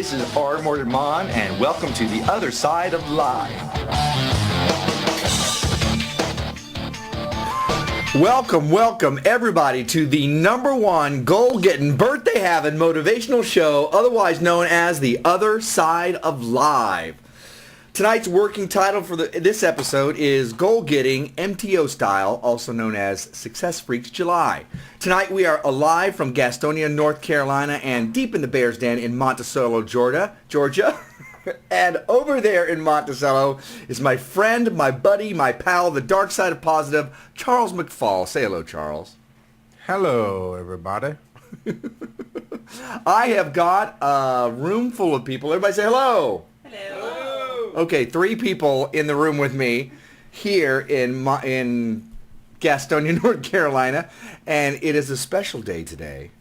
This is R. Mordant McFall, and welcome to the other side of life. Welcome everybody to the #1 goal-getting, birthday-having motivational show, otherwise known as the Other Side of Live. Tonight's working title for this episode is Goal-Getting MTO Style, also known as Success Freaks July. Tonight we are live from Gastonia, North Carolina, and deep in the Bears Den in Monticello, Georgia. And over there in Monticello is my friend, my buddy, my pal, the dark side of positive, Charles McFall. Say hello, Charles. Hello, everybody. I have got a room full of people. Everybody say hello. Hello. Okay, 3 people in the room with me here in Gastonia, North Carolina, and it is a special day today.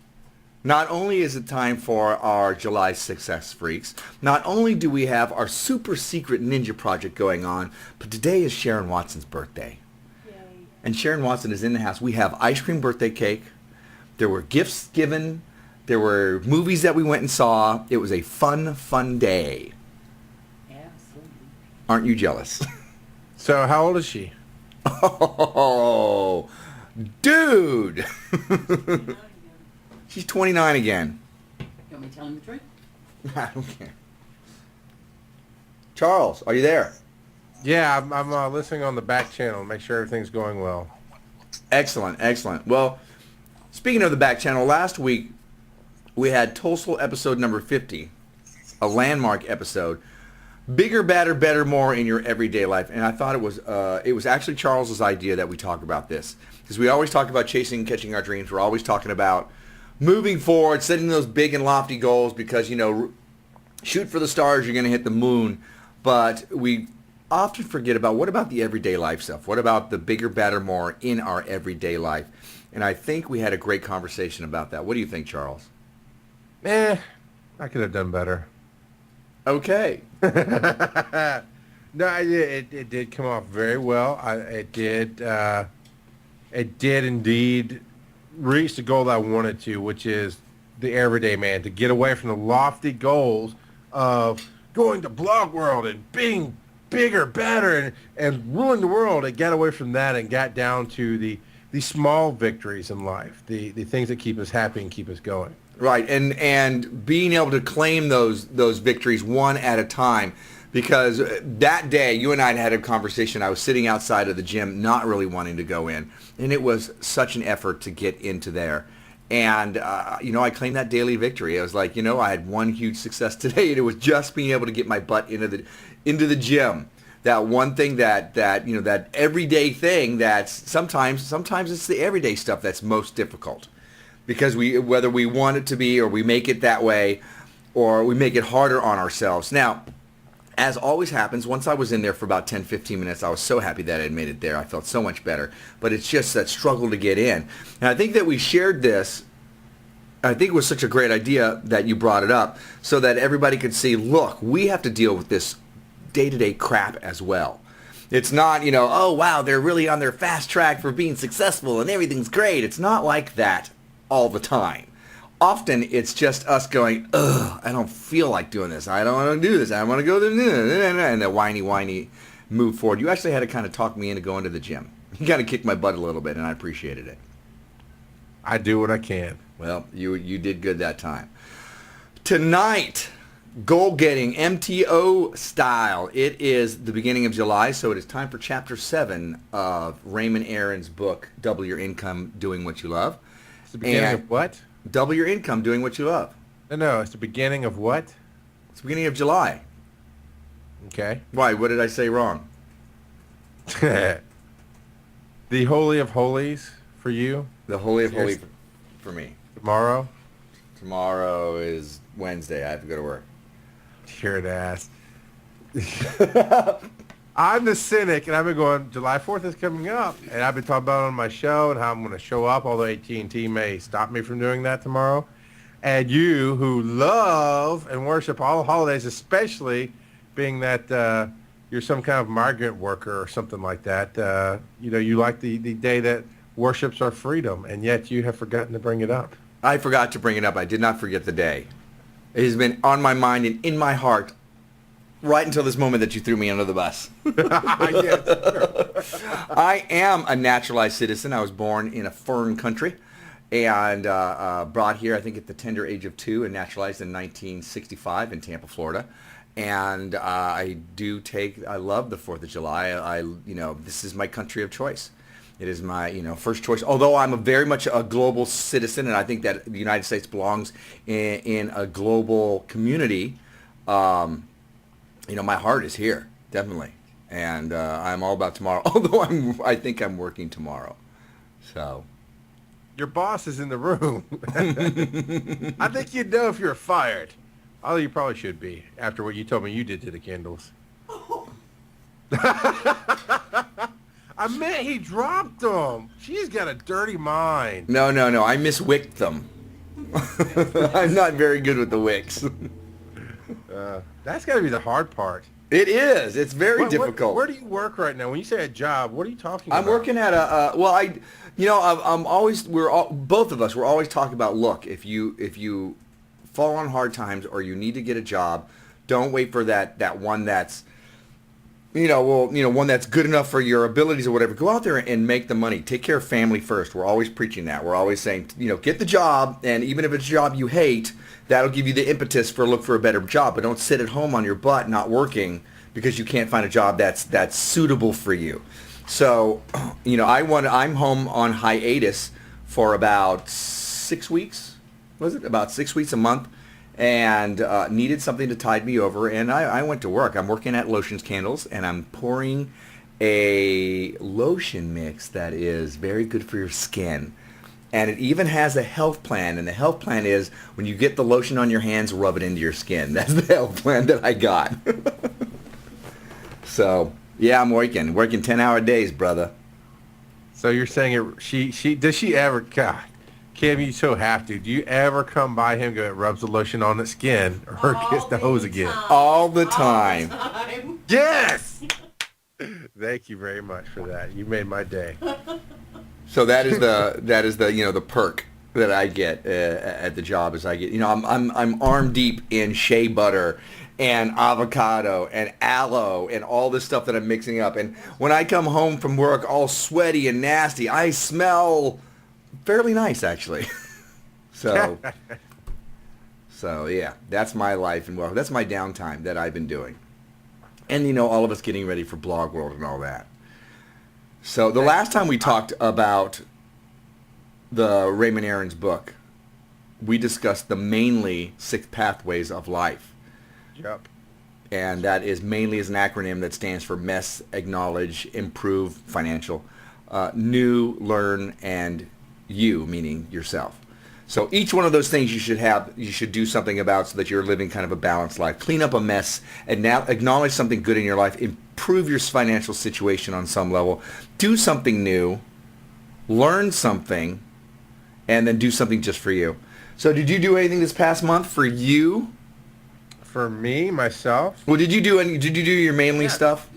Not only is it time for our July Success Freaks, not only do we have our super secret ninja project going on, but today is Sharyn Watson's birthday. Yay. And Sharyn Watson is in the house. We have ice cream birthday cake. There were gifts given. There were movies that we went and saw. It was a fun day. Absolutely. Aren't you jealous? So, how old is she? Oh, dude. She's 29 again. You want me to tell him the truth? I don't care. Charles, are you there? Yeah, I'm listening on the back channel. Make sure everything's going well. Excellent. Well, speaking of the back channel, last week we had Tosol episode number 50, a landmark episode. Bigger, badder, better, more in your everyday life. And I thought it was actually Charles's idea that we talk about this. Because we always talk about chasing and catching our dreams. We're always talking about moving forward, setting those big and lofty goals because, shoot for the stars, you're going to hit the moon. But we often forget about what about the everyday life stuff? What about the bigger, badder, more in our everyday life? And I think we had a great conversation about that. What do you think, Charles? I could have done better. Okay. No, it did come off very well. It did indeed reach the goal that I wanted to, which is the everyday man, to get away from the lofty goals of going to blog world and being bigger, better, and ruling the world. It got away from that and got down to the small victories in life, the things that keep us happy and keep us going. Right, and being able to claim those victories one at a time, because that day you and I had a conversation. I was sitting outside of the gym, not really wanting to go in, and it was such an effort to get into there. And I claimed that daily victory. I was like, I had one huge success today, and it was just being able to get my butt into the gym. That one thing that everyday thing that's sometimes it's the everyday stuff that's most difficult. Because whether we want it to be or we make it that way or we make it harder on ourselves. Now, as always happens, once I was in there for about 10, 15 minutes, I was so happy that I made it there. I felt so much better. But it's just that struggle to get in. And I think that we shared this. I think it was such a great idea that you brought it up so that everybody could see, look, we have to deal with this day-to-day crap as well. It's not, oh, wow, they're really on their fast track for being successful and everything's great. It's not like that all the time. Often it's just us going, ugh, I don't feel like doing this. I don't want to do this. I want to go and the whiny move forward. You actually had to kind of talk me into going to the gym. You kind of kicked my butt a little bit, and I appreciated it. I do what I can. Well, you did good that time. Tonight, goal-getting MTO style. It is the beginning of July, so it is time for Chapter 7 of Raymond Aaron's book, Double Your Income, Doing What You Love. It's the beginning of what? Double your income doing what you love. No, it's the beginning of what? It's the beginning of July. Okay. Why? What did I say wrong? The Holy of Holies for you? The Holy of Holies for me. Tomorrow? Tomorrow is Wednesday. I have to go to work. Hear it ass. I'm the cynic, and I've been going, July 4th is coming up, and I've been talking about it on my show and how I'm going to show up, although AT&T may stop me from doing that tomorrow. And you, who love and worship all holidays, especially being that you're some kind of migrant worker or something like that, you like the day that worships our freedom, and yet you have forgotten to bring it up. I forgot to bring it up. I did not forget the day. It has been on my mind and in my heart right until this moment that you threw me under the bus. Yes. I am a naturalized citizen. I was born in a foreign country and brought here, I think, at the tender age of 2 and naturalized in 1965 in Tampa, Florida. And I love the 4th of July. This is my country of choice. It is my, first choice. Although I'm very much a global citizen, and I think that the United States belongs in a global community. My heart is here, definitely, and I'm all about tomorrow. Although I think I'm working tomorrow, so. Your boss is in the room. I think you'd know if you're fired. Although you probably should be after what you told me you did to the Kindles. I meant he dropped them. She's got a dirty mind. No. I miswicked them. I'm not very good with the wicks. That's got to be the hard part. It is. It's very difficult. Where do you work right now? When you say a job, what are you talking about? I'm working at both of us, we're always talking about, look, if you fall on hard times or you need to get a job, don't wait for that one that's, one that's good enough for your abilities or whatever. Go out there and make the money. Take care of family first. We're always preaching that. We're always saying, get the job, and even if it's a job you hate, that'll give you the impetus for look for a better job. But don't sit at home on your butt not working because you can't find a job that's suitable for you. So, I'm home on hiatus for about 6 weeks. Was it about 6 weeks a month? And needed something to tide me over, and I went to work. I'm working at Lotions Candles, and I'm pouring a lotion mix that is very good for your skin. And it even has a health plan, and the health plan is when you get the lotion on your hands, rub it into your skin. That's the health plan that I got. So, yeah, I'm working 10-hour days, brother. So you're saying does she ever, God, Kim, you so have to. Do you ever come by him, go, it rubs the lotion on the skin, or kiss the hose again? All the time. Yes! Thank you very much for that. You made my day. So that is the perk that I get at the job is I get, I'm arm deep in shea butter and avocado and aloe and all this stuff that I'm mixing up. And when I come home from work all sweaty and nasty, I smell fairly nice, actually. So yeah, that's my life and well, that's my downtime that I've been doing. And all of us getting ready for Blog World and all that. So the last time we talked about the Raymond Aaron's book, we discussed the mainly 6 pathways of life. Yep. And that is mainly as an acronym that stands for mess, acknowledge, improve, financial, new, learn, and you, meaning yourself. So each one of those things you should do something about so that you're living kind of a balanced life. Clean up a mess and now acknowledge something good in your life. Improve your financial situation on some level. Do something new. Learn something. And then do something just for you. So did you do anything this past month for you? For me, myself? Well, did you do your mainly stuff?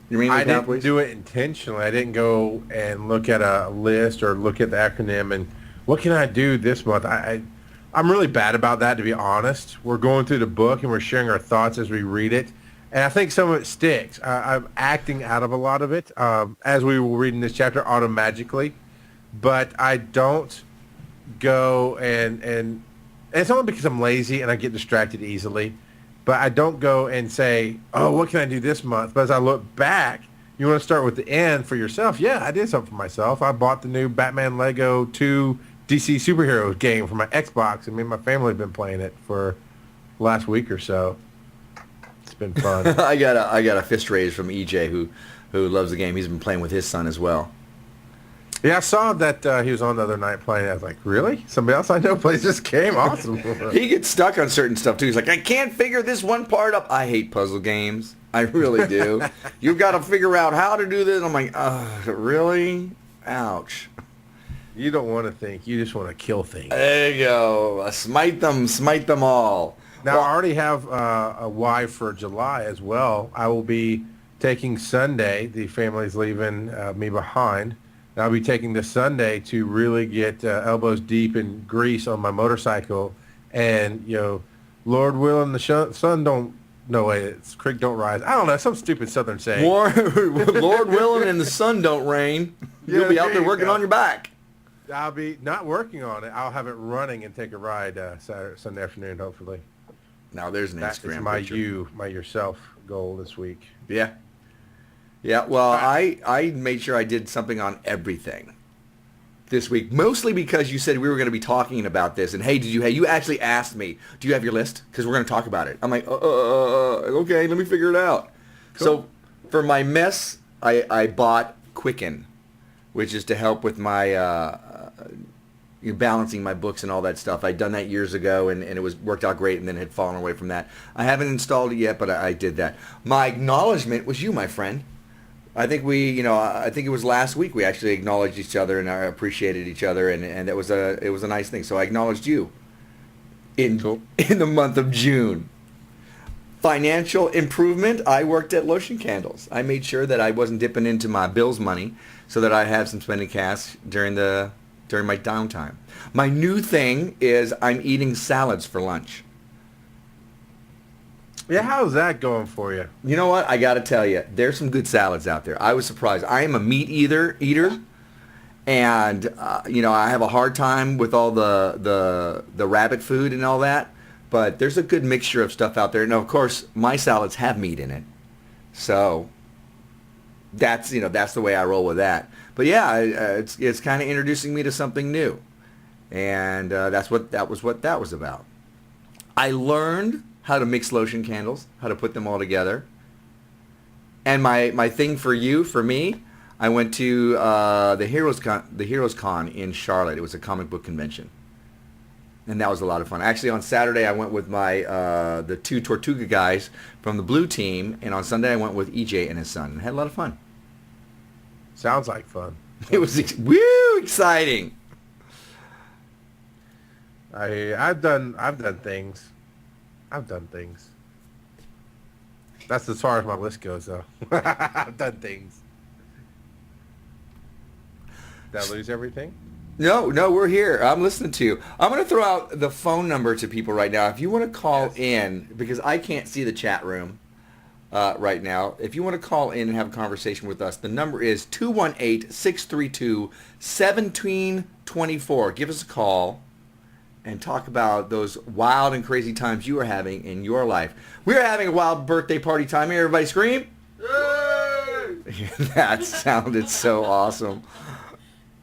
Your mainly pathways? Didn't do it intentionally. I didn't go and look at a list or look at the acronym and what can I do this month? I'm really bad about that, to be honest. We're going through the book and we're sharing our thoughts as we read it. And I think some of it sticks. I'm acting out of a lot of it as we will read in this chapter automatically. But I don't go and it's only because I'm lazy and I get distracted easily. But I don't go and say, oh, what can I do this month? But as I look back, you want to start with the end for yourself. Yeah, I did something for myself. I bought the new Batman Lego 2 DC Superheroes game for my Xbox, and me and my family have been playing it for the last week or so. It's been fun. I got a fist raise from EJ who loves the game. He's been playing with his son as well. Yeah, I saw that he was on the other night playing. I was like, really? Somebody else I know plays this game? Awesome. He gets stuck on certain stuff too. He's like, I can't figure this one part up. I hate puzzle games. I really do. You've got to figure out how to do this. I'm like, really? Ouch. You don't want to think. You just want to kill things. There you go. Smite them all. Now, I already have a why for July as well. I will be taking Sunday. The family's leaving me behind. And I'll be taking this Sunday to really get elbows deep in grease on my motorcycle and, Lord willing, the sun don't. No way, it's creek don't rise. I don't know, some stupid Southern saying. Lord willing and the sun don't rain, you'll be out there working on your back. I'll be not working on it. I'll have it running and take a ride Sunday afternoon, hopefully. Now there's an That's Instagram my picture. my yourself goal this week. Yeah. Yeah, well, I made sure I did something on everything this week, mostly because you said we were going to be talking about this. And hey, you actually asked me, do you have your list? Because we're going to talk about it. I'm like, okay, let me figure it out. Cool. So for my mess, I bought Quicken, which is to help with my balancing my books and all that stuff. I'd done that years ago, and it worked out great, and then had fallen away from that. I haven't installed it yet, but I did that. My acknowledgement was you, my friend. I think I think it was last week we actually acknowledged each other and I appreciated each other, and it was a nice thing. So I acknowledged you in the month of June. Financial improvement. I worked at Lotion Candles. I made sure that I wasn't dipping into my bills money so that I had some spending cash during my downtime. My new thing is I'm eating salads for lunch. Yeah, how's that going for you? You know what? I got to tell you, there's some good salads out there. I was surprised. I am a meat eater, and I have a hard time with all the rabbit food and all that. But there's a good mixture of stuff out there. Now, of course, my salads have meat in it, so that's the way I roll with that. But yeah, it's kind of introducing me to something new, and that was about. I learned how to mix lotion candles, how to put them all together. And my thing for me, I went to the Heroes Con in Charlotte. It was a comic book convention, and that was a lot of fun. Actually, on Saturday I went with the two Tortuga guys from the blue team, and on Sunday I went with EJ and his son, and had a lot of fun. Sounds like fun. It was exciting. I've done things. That's as far as my list goes, though. I've done things. Did I lose everything? No, we're here. I'm listening to you. I'm going to throw out the phone number to people right now. If you want to call in, because I can't see the chat room right now. If you want to call in and have a conversation with us, the number is 218-632-1724. Give us a call and talk about those wild and crazy times you are having in your life. We're having a wild birthday party time here. Everybody scream. Yay! That sounded so awesome.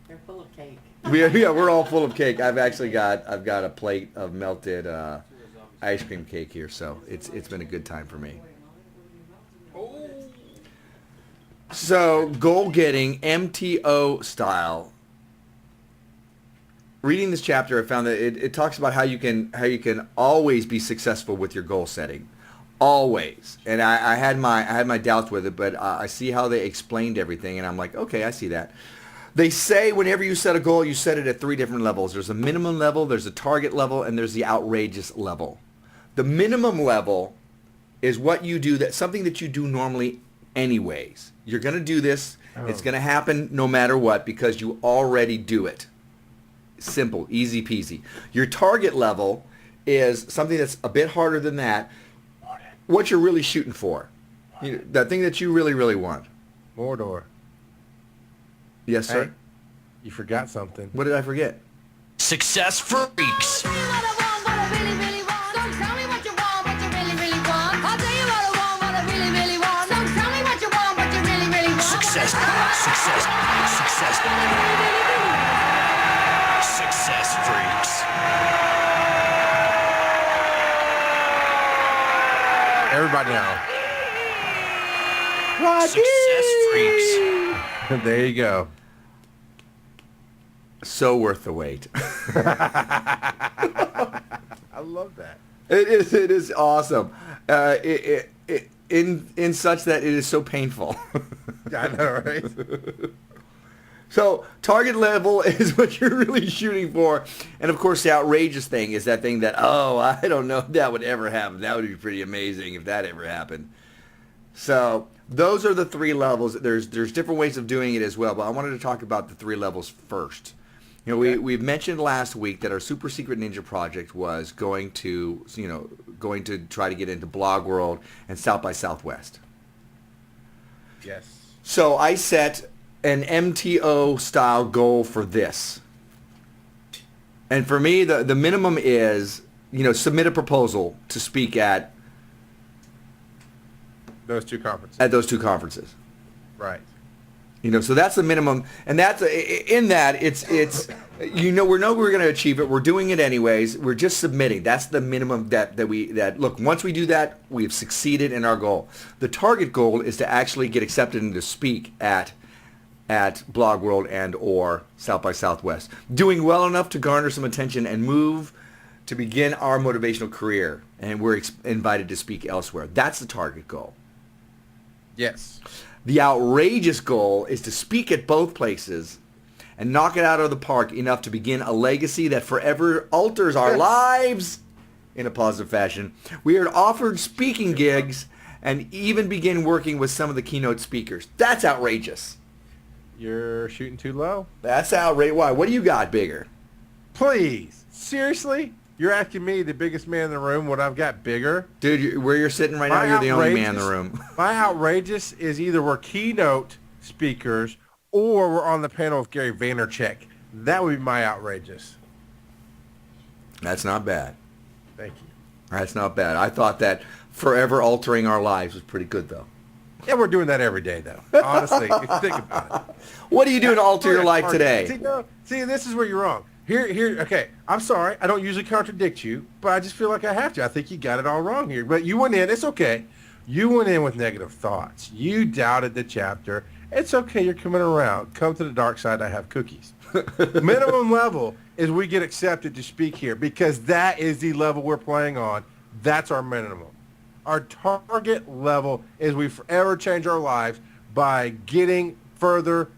They're full of cake. We're all full of cake. I've got a plate of melted ice cream cake here, so it's been a good time for me. So, Getting MTO Style. Reading this chapter, I found that it talks about how you can always be successful with your goal setting, always. And I had my doubts with it, but I see how they explained everything, and I'm like, okay, I see that. They say whenever you set a goal, you set it at 3 different levels. There's a minimum level, there's a target level, and there's the outrageous level. The minimum level is what you do, that's something that you do normally anyways. You're going to do this. Oh. It's going to happen no matter what because you already do it. Simple, easy peasy. Your target level is something that's a bit harder than that. What you're really shooting for. That thing that you really, really want. Mordor. Yes, sir. Hey, you forgot something. What did I forget? Success freaks. Success freaks. Everybody now. Success freaks. There you go. So worth the wait. I love that. It is awesome. In such that it is so painful. I know, right? So target level is what you're really shooting for. And of course the outrageous thing is that thing that, I don't know if that would ever happen. That would be pretty amazing if that ever happened. So those are the 3 levels. There's different ways of doing it as well, but I wanted to talk about the 3 levels first. You know, we've mentioned last week that our super secret ninja project was going to try to get into Blog World and South by Southwest. Yes. So I set an MTO style goal for this. And for me, the minimum is, submit a proposal to speak at Those two conferences. those two conferences. Right. So that's the minimum, and that's in that it's we know we're going to achieve it. We're doing it anyways. We're just submitting. That's the minimum that look. Once we do that, we've succeeded in our goal. The target goal is to actually get accepted and to speak at Blog World and or South by Southwest. Doing well enough to garner some attention and move to begin our motivational career, and we're invited to speak elsewhere. That's the target goal. Yes. The outrageous goal is to speak at both places and knock it out of the park enough to begin a legacy that forever alters our lives in a positive fashion. We are offered speaking gigs and even begin working with some of the keynote speakers. That's outrageous. You're shooting too low. That's outrageous. Why? What do you got bigger? Please. Seriously? You're asking me, the biggest man in the room, what I've got bigger? Dude, where you're sitting right now, you're the only man in the room. My outrageous is either we're keynote speakers or we're on the panel with Gary Vaynerchuk. That would be my outrageous. That's not bad. Thank you. That's not bad. I thought that forever altering our lives was pretty good, though. Yeah, we're doing that every day, though. Honestly, if you think about it. What are you doing to alter your life today? See, this is where you're wrong. Here, okay, I'm sorry. I don't usually contradict you, but I just feel like I have to. I think you got it all wrong here. But you went in. It's okay. You went in with negative thoughts. You doubted the chapter. It's okay. You're coming around. Come to the dark side. I have cookies. Minimum level is we get accepted to speak here because that is the level we're playing on. That's our minimum. Our target level is we forever change our lives by getting further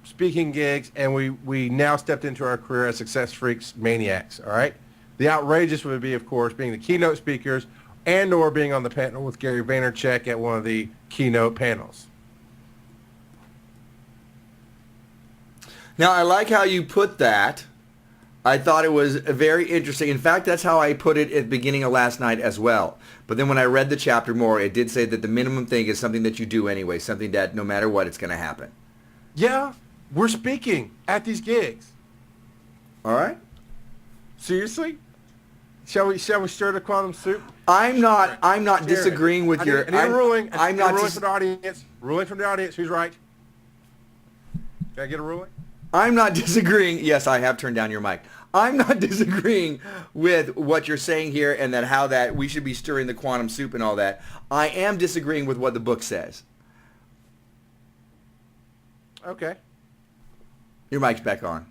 speaking gigs, and we now stepped into our career as success freaks maniacs, all right? The outrageous would be, of course, being the keynote speakers and or being on the panel with Gary Vaynerchuk at one of the keynote panels. Now, I like how you put that. I thought it was very interesting. In fact, that's how I put it at the beginning of last night as well. But then when I read the chapter more, it did say that the minimum thing is something that you do anyway, something that no matter what, it's going to happen. Yeah, we're speaking at these gigs. All right? Seriously? Shall we stir the quantum soup? I'm not Sharyn, disagreeing with your... I need a ruling. I'm not ruling from the audience. Ruling from the audience. Who's right? Can I get a ruling? I'm not disagreeing. Yes, I have turned down your mic. I'm not disagreeing with what you're saying here and that how that we should be stirring the quantum soup and all that. I am disagreeing with what the book says. Okay. Your mic's back on.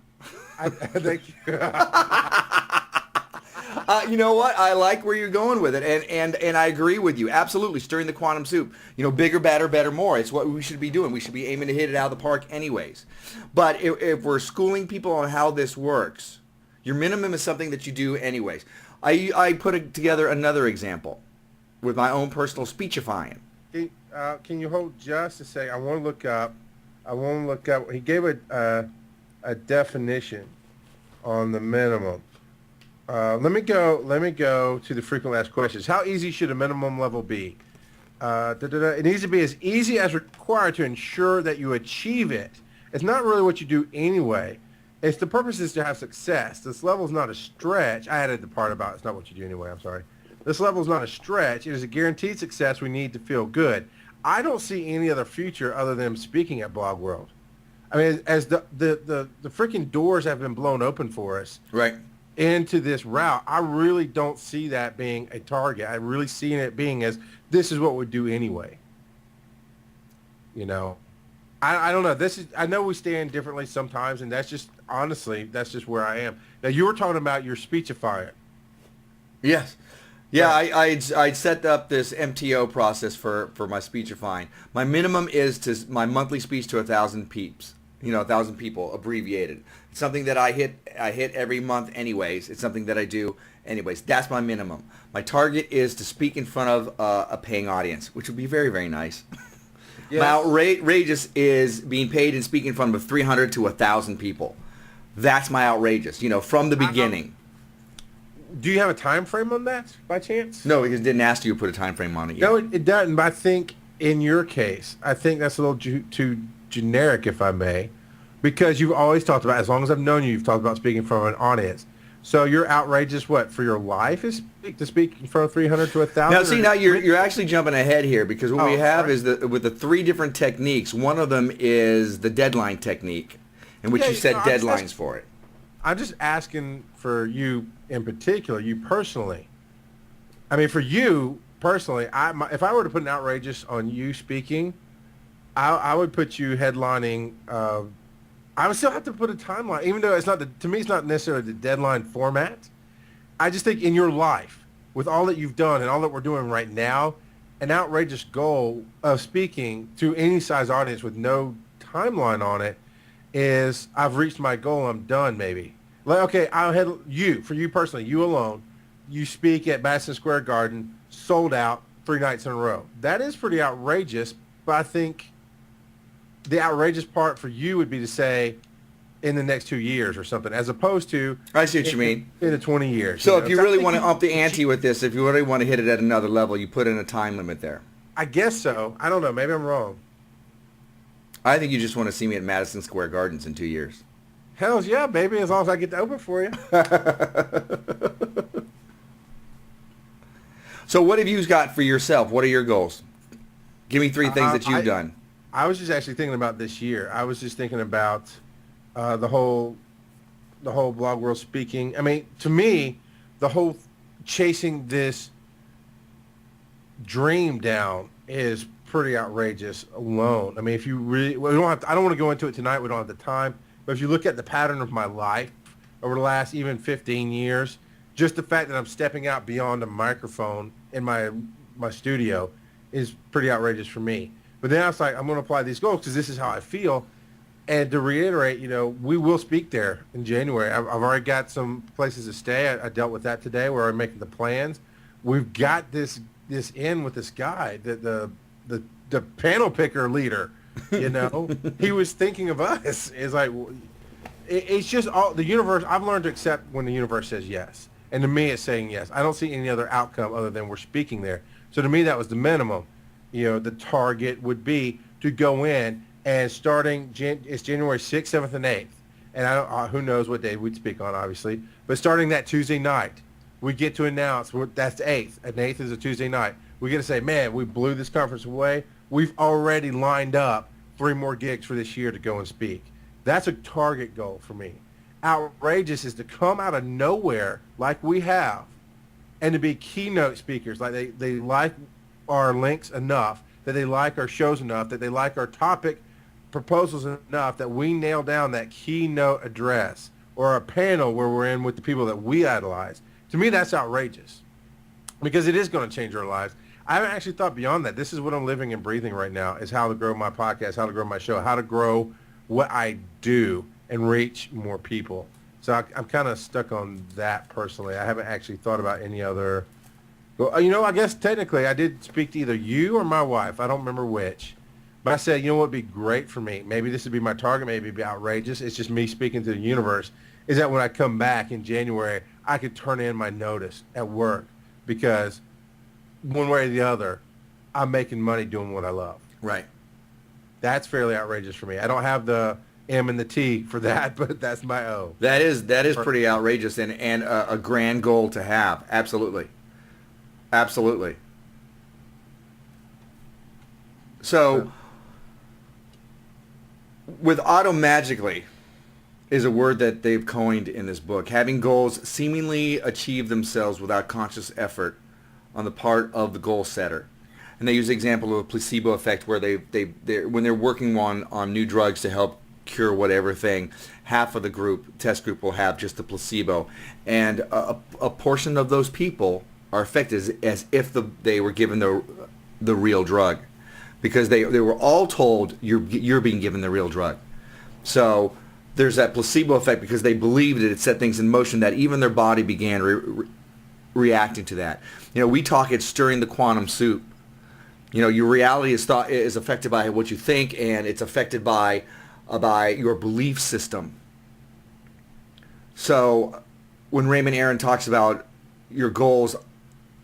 Thank you. You know what? I like where you're going with it, and I agree with you. Absolutely, stirring the quantum soup. Bigger, badder, better, more. It's what we should be doing. We should be aiming to hit it out of the park anyways. But if we're schooling people on how this works, your minimum is something that you do anyways. I put together another example with my own personal speechifying. Can you hold just a second? I want to look up. He gave a definition on the minimum. Let me go to the frequently asked questions. How easy should a minimum level be? It needs to be as easy as required to ensure that you achieve it. It's not really what you do anyway. It's the purpose is to have success. This level is not a stretch. I added the part about it's not what you do anyway. I'm sorry. This level is not a stretch. It is a guaranteed success we need to feel good. I don't see any other future other than speaking at Blog World. I mean, as the freaking doors have been blown open for us. Right. Into this route, I really don't see that being a target. I really see it being as this is what we do anyway. I don't know. I know we stand differently sometimes, and that's just honestly that's just where I am. Now you were talking about your speechifying. Yes. Yeah, I'd set up this MTO process for my speechifying. My minimum is my monthly speech to 1,000 peeps. 1,000 people, abbreviated. It's something that I hit every month anyways. It's something that I do anyways. That's my minimum. My target is to speak in front of a paying audience, which would be very, very nice. Yes. My outrageous is being paid and speaking in front of 300 to 1,000 people. That's my outrageous, from the beginning. Do you have a time frame on that, by chance? No, because it didn't ask you to put a time frame on it yet. No, it doesn't. But I think in your case, I think that's a little too generic, if I may, because you've always talked about, as long as I've known you, you've talked about speaking in front of an audience. So you're outrageous, what, for your life is to speak in front of 300 to 1,000? Now, see, now you're actually jumping ahead here, because what we have is with the 3 different techniques, one of them is the deadline technique, in which you set deadlines for it. I'm just asking for you in particular, you personally. I mean, for you personally, if I were to put an outrageous on you speaking, I would put you headlining. I would still have to put a timeline, even though to me it's not necessarily the deadline format. I just think in your life, with all that you've done and all that we're doing right now, an outrageous goal of speaking to any size audience with no timeline on it is, I've reached my goal, I'm done maybe. Like, okay, for you personally, you alone, you speak at Madison Square Garden, sold out 3 nights in a row. That is pretty outrageous, but I think the outrageous part for you would be to say in the next 2 years or something, as opposed to I see what you mean. In the 20 years. So if you really want to up the ante with this, if you really want to hit it at another level, you put in a time limit there. I guess so. I don't know. Maybe I'm wrong. I think you just want to see me at Madison Square Gardens in 2 years. Hells yeah, baby, as long as I get to open for you. So what have you got for yourself? What are your goals? Give me 3 things that you've done. I was just actually thinking about this year. I was just thinking about the whole blog world speaking. I mean, to me, the whole chasing this dream down is pretty outrageous alone. I mean, if you really, I don't want to go into it tonight. We don't have the time. But if you look at the pattern of my life over the last even 15 years, just the fact that I'm stepping out beyond a microphone in my studio is pretty outrageous for me. But then I was like, I'm going to apply these goals because this is how I feel. And to reiterate, we will speak there in January. I've already got some places to stay. I dealt with that today where I'm making the plans. We've got this in with this guy, the panel picker leader. He was thinking of us. It's like, it's just all the universe. I've learned to accept when the universe says yes. And to me, it's saying yes. I don't see any other outcome other than we're speaking there. So to me, that was the minimum. The target would be to go in and starting, it's January 6th, 7th, and 8th. And who knows what day we'd speak on, obviously. But starting that Tuesday night, we get to announce, that's the 8th. And the 8th is a Tuesday night. We get to say, man, we blew this conference away. We've already lined up 3 more gigs for this year to go and speak. That's a target goal for me. Outrageous is to come out of nowhere like we have and to be keynote speakers. Like they like our links enough, that they like our shows enough, that they like our topic proposals enough that we nail down that keynote address or a panel where we're in with the people that we idolize. To me, that's outrageous because it is going to change our lives. I haven't actually thought beyond that. This is what I'm living and breathing right now, is how to grow my podcast, how to grow my show, how to grow what I do and reach more people. So I'm kind of stuck on that personally. I haven't actually thought about any other. Well, I guess technically I did speak to either you or my wife. I don't remember which. But I said, what would be great for me? Maybe this would be my target. Maybe it'd be outrageous. It's just me speaking to the universe. Is that when I come back in January, I could turn in my notice at work because one way or the other, I'm making money doing what I love. Right. That's fairly outrageous for me. I don't have the M and the T for that, but that's my O. That is pretty outrageous and a grand goal to have. Absolutely. Absolutely. So, with automagically is a word that they've coined in this book. Having goals seemingly achieve themselves without conscious effort on the part of the goal setter. And they use the example of a placebo effect where they're when they're working on new drugs to help cure whatever thing, half of the test group will have just the placebo. And a portion of those people are affected as if they were given the real drug. Because they were all told you're being given the real drug. So there's that placebo effect because they believed it set things in motion that even their body began reacting to that. We talk it's stirring the quantum soup. Your reality is affected by what you think, and it's affected by your belief system. So when Raymond Aaron talks about your goals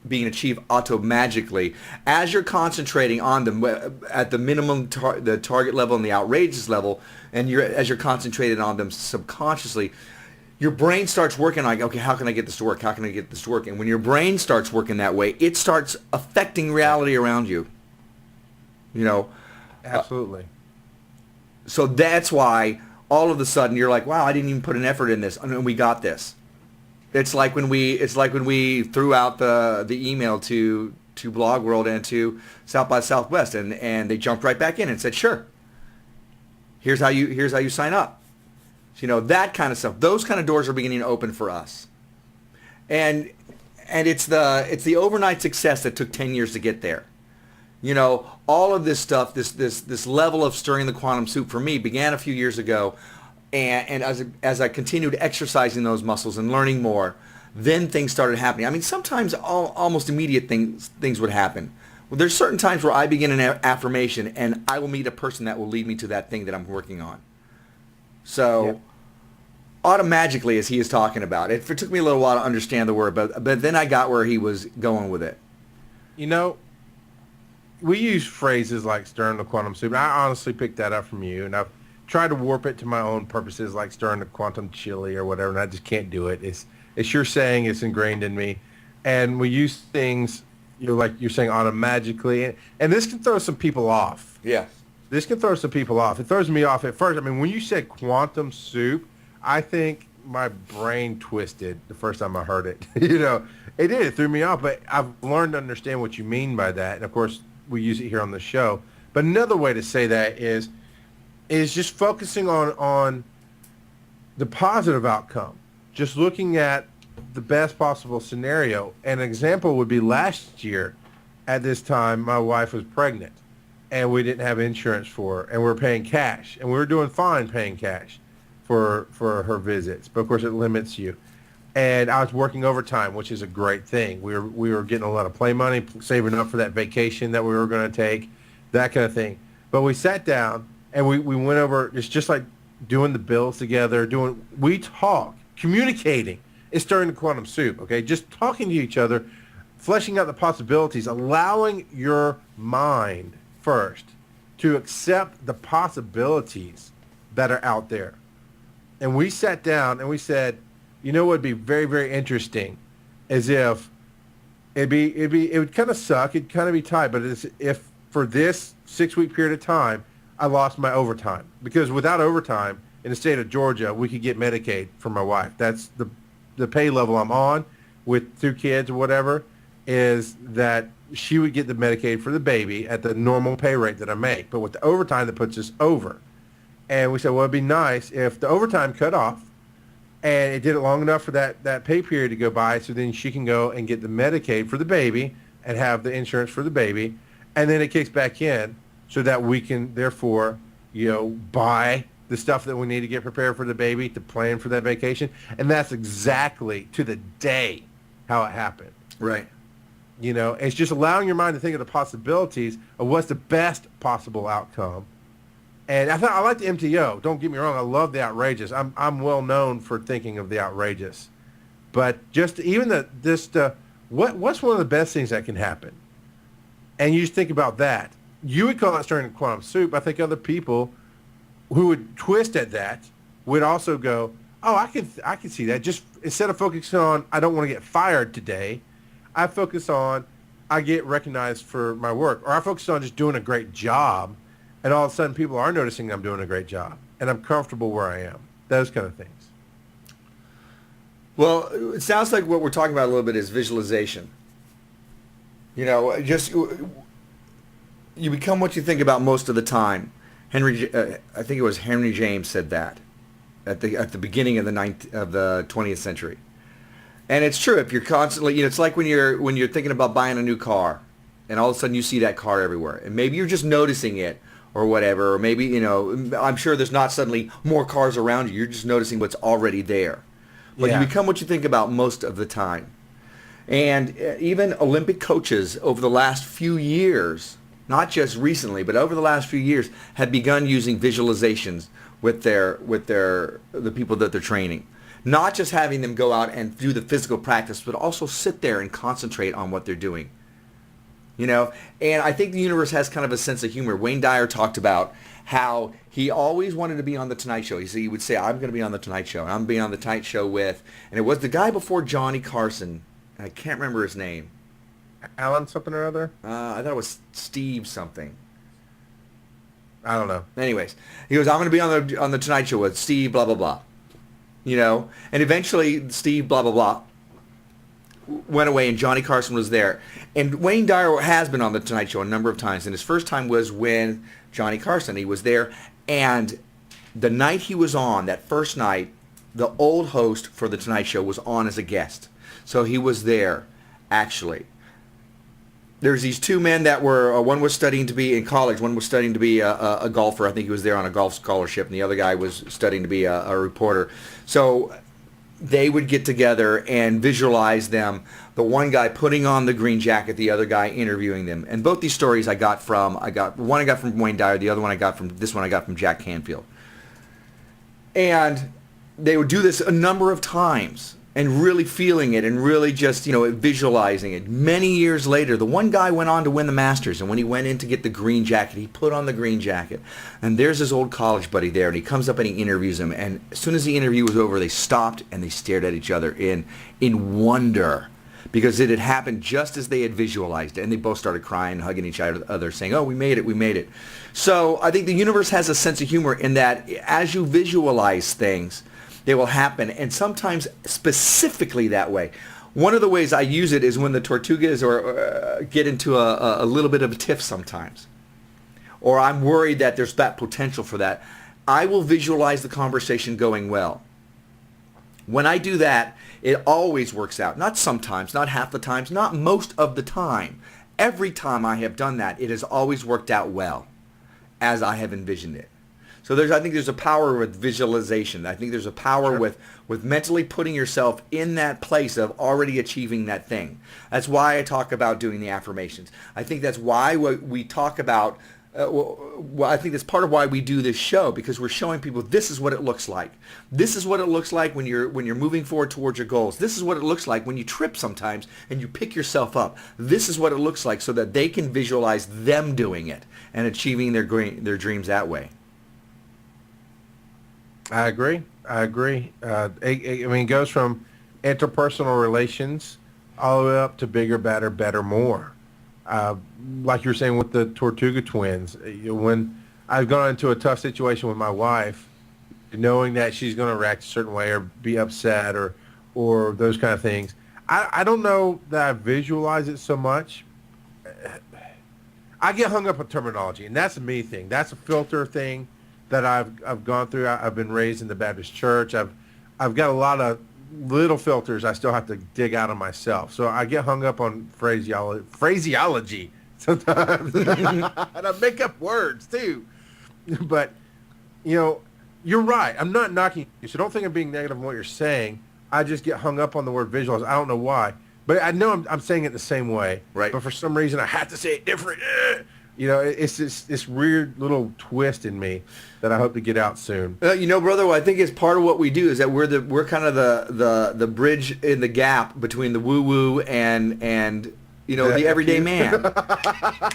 being achieved auto-magically, as you're concentrating on them at the minimum, the target level and the outrageous level, and as you're concentrated on them subconsciously, your brain starts working like, okay, how can I get this to work? How can I get this to work? And when your brain starts working that way, it starts affecting reality around you. You know? Absolutely. So that's why all of a sudden you're like, wow, I didn't even put an effort in this, and we got this. It's like when we threw out the email to Blog World and to South by Southwest, and they jumped right back in and said, sure. Here's how you sign up. So, you know, that kind of stuff. Those kind of doors are beginning to open for us. And it's the overnight success that took 10 years to get there. You know, all of this stuff, this level of stirring the quantum soup for me began a few years ago, and as I continued exercising those muscles and learning more, then things started happening. I mean, sometimes almost immediate things would happen. Well, there's certain times where I begin an affirmation, and I will meet a person that will lead me to that thing that I'm working on. So, yep. Automagically, as he is talking about it took me a little while to understand the word, but then I got where he was going with it. You know, we use phrases like stirring the quantum soup. I honestly picked that up from you, and I've tried to warp it to my own purposes, like stirring the quantum chili or whatever, and I just can't do it. It's your saying, it's ingrained in me, and we use things, you know, like you're saying, automagically, and this can throw some people off. Yeah. This can throw some people off. It throws me off at first. I mean, when you said quantum soup, I think my brain twisted the first time I heard it. You know, it did. It threw me off, but I've learned to understand what you mean by that, and of course, we use it here on the show. But another way to say that is just focusing on the positive outcome, just looking at the best possible scenario. An example would be last year at this time, my wife was pregnant, and we didn't have insurance for her, and we were paying cash, and we were doing fine paying cash for her visits, but of course it limits you. And I was working overtime, which is a great thing. We were getting a lot of play money, saving up for that vacation that we were going to take, that kind of thing. But we sat down and we went over. It's just like doing the bills together. We talk, communicating. It's stirring the quantum soup. Okay, just talking to each other, fleshing out the possibilities, allowing your mind first to accept the possibilities that are out there. And we sat down and we said, you know what would be very, very interesting is if it would kind of suck, it'd kind of be tight, but if for this 6-week period of time, I lost my overtime. Because without overtime, in the state of Georgia, we could get Medicaid for my wife. That's the pay level I'm on with 2 kids or whatever, is that she would get the Medicaid for the baby at the normal pay rate that I make. But with the overtime, that puts us over. And we said, well, it'd be nice if the overtime cut off and it did it long enough for that pay period to go by, so then she can go and get the Medicaid for the baby and have the insurance for the baby. And then it kicks back in so that we can, therefore, you know, buy the stuff that we need to get prepared for the baby, to plan for that vacation. And that's exactly to the day how it happened. Right. You know, it's just allowing your mind to think of the possibilities of what's the best possible outcome. And I like the MTO. Don't get me wrong. I love the outrageous. I'm well known for thinking of the outrageous. But just even what's one of the best things that can happen? And you just think about that. You would call that stirring the quantum soup. I think other people who would twist at that would also go, oh, I can see that. Just instead of focusing on, I don't want to get fired today, I focus on, I get recognized for my work. Or I focus on just doing a great job. And all of a sudden, people are noticing I'm doing a great job, and I'm comfortable where I am. Those kind of things. Well, it sounds like what we're talking about a little bit is visualization. You know, just you become what you think about most of the time. I think it was Henry James said that at the beginning of the 20th century, and it's true. If you're constantly, you know, it's like when you're thinking about buying a new car, and all of a sudden you see that car everywhere, and maybe you're just noticing it. Or whatever, or maybe, you know, I'm sure there's not suddenly more cars around you. You're just noticing what's already there. But you become what you think about most of the time. And even Olympic coaches over the last few years, not just recently, but over the last few years, have begun using visualizations with the people that they're training. Not just having them go out and do the physical practice, but also sit there and concentrate on what they're doing. You know, and I think the universe has kind of a sense of humor. Wayne Dyer talked about how he always wanted to be on the Tonight Show. He would say, I'm going to be on the Tonight Show. And I'm being on the Tonight Show with, and it was the guy before Johnny Carson. I can't remember his name. Alan something or other? I thought it was Steve something. I don't know. Anyways, he goes, I'm going to be on the Tonight Show with Steve blah, blah, blah. You know, and eventually Steve blah, blah, blah went away and Johnny Carson was there. And Wayne Dyer has been on the Tonight Show a number of times. And his first time was when Johnny Carson, he was there. And the night he was on, that first night, the old host for the Tonight Show was on as a guest. So he was there, actually. There's these two men that were, one was studying to be in college, one was studying to be a golfer. I think he was there on a golf scholarship, and the other guy was studying to be a reporter. So they would get together and visualize them, the one guy putting on the green jacket, the other guy interviewing them. And both these stories I got from Wayne Dyer, the other one I got from Jack Canfield. And they would do this a number of times and really feeling it and really just, you know, visualizing it. Many years later, the one guy went on to win the Masters, and when he went in to get the green jacket, he put on the green jacket. And there's his old college buddy there, and he comes up and he interviews him. And as soon as the interview was over, they stopped and they stared at each other in wonder, because it had happened just as they had visualized it. And they both started crying, hugging each other, saying, oh, we made it, we made it. So I think the universe has a sense of humor in that as you visualize things, they will happen, and sometimes specifically that way. One of the ways I use it is when the Tortugas get into a little bit of a tiff sometimes, or I'm worried that there's that potential for that. I will visualize the conversation going well. When I do that, it always works out. Not sometimes, not half the times, not most of the time. Every time I have done that, it has always worked out well, as I have envisioned it. So I think there's a power with visualization. I think there's a power with mentally putting yourself in that place of already achieving that thing. That's why I talk about doing the affirmations. I think that's why we talk about, I think that's part of why we do this show, because we're showing people this is what it looks like. This is what it looks like when you're moving forward towards your goals. This is what it looks like when you trip sometimes and you pick yourself up. This is what it looks like, so that they can visualize them doing it and achieving their dreams that way. I agree. I mean, it goes from interpersonal relations all the way up to bigger, better, more. Like you were saying with the Tortuga twins, when I've gone into a tough situation with my wife, knowing that she's going to react a certain way or be upset or those kind of things, I don't know that I visualize it so much. I get hung up on terminology, and that's a me thing. That's a filter thing that I've gone through. I've been raised in the Baptist church. I've got a lot of little filters I still have to dig out of myself. So I get hung up on phraseology sometimes. And I make up words too. But, you know, you're right. I'm not knocking you. So don't think I'm being negative on what you're saying. I just get hung up on the word visualize. I don't know why. But I know I'm saying it the same way. Right. But for some reason I have to say it different. You know, it's this weird little twist in me that I hope to get out soon. You know, brother, I think it's part of what we do is that we're kind of the bridge in the gap between the woo woo and you know, the everyday man.